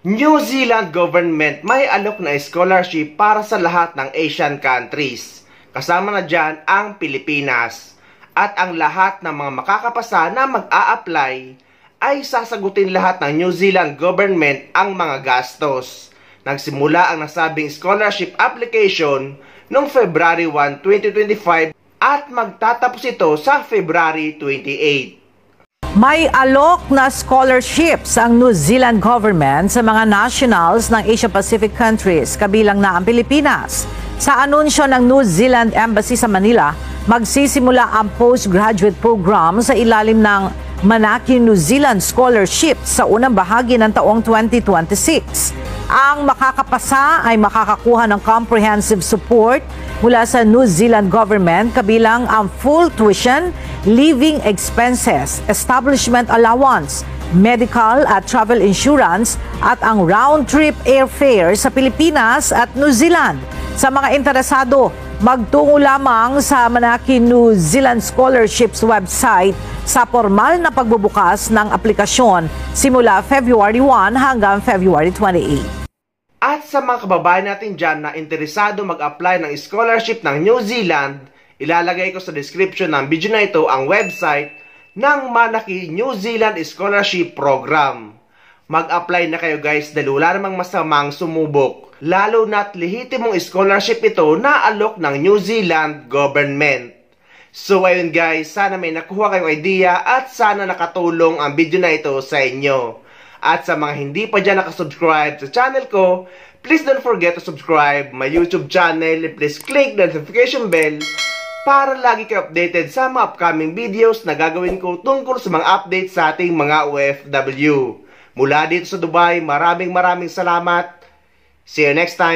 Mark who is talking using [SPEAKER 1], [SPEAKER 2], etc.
[SPEAKER 1] New Zealand government may alok na scholarship para sa lahat ng Asian countries. Kasama na dyan ang Pilipinas. At ang lahat ng mga makakapasa na mag-a-apply ay sasagutin lahat ng New Zealand government ang mga gastos. Nagsimula ang nasabing scholarship application noong February 1, 2025 at magtatapos ito sa February 28.
[SPEAKER 2] May alok na scholarships ang New Zealand government sa mga nationals ng Asia-Pacific countries, kabilang na ang Pilipinas. Sa anunsyo ng New Zealand Embassy sa Manila, magsisimula ang postgraduate program sa ilalim ng Manaki New Zealand Scholarship sa unang bahagi ng taong 2026. Ang makakapasa ay makakakuha ng comprehensive support mula sa New Zealand government, kabilang ang full tuition, living expenses, establishment allowance, medical at travel insurance at ang round-trip airfare sa Pilipinas at New Zealand. Sa mga interesado, magtungo lamang sa Manaki New Zealand Scholarships website sa formal na pagbubukas ng aplikasyon simula February 1 hanggang February 28.
[SPEAKER 1] At sa mga kababayan natin dyan na interesado mag-apply ng scholarship ng New Zealand, ilalagay ko sa description ng video na ito ang website ng Manaki New Zealand Scholarship Program. Mag-apply na kayo guys dahil wala namang masamang sumubok. Lalo na't lehitimong scholarship ito na alok ng New Zealand government. So ayun guys, sana may nakuha kayong idea at sana nakatulong ang video na ito sa inyo. At sa mga hindi pa dyan nakasubscribe sa channel ko, please don't forget to subscribe my YouTube channel and please click the notification bell para lagi kayo updated sa mga upcoming videos na gagawin ko tungkol sa mga updates sa ating mga OFW. Mula dito sa Dubai, maraming salamat. See you next time.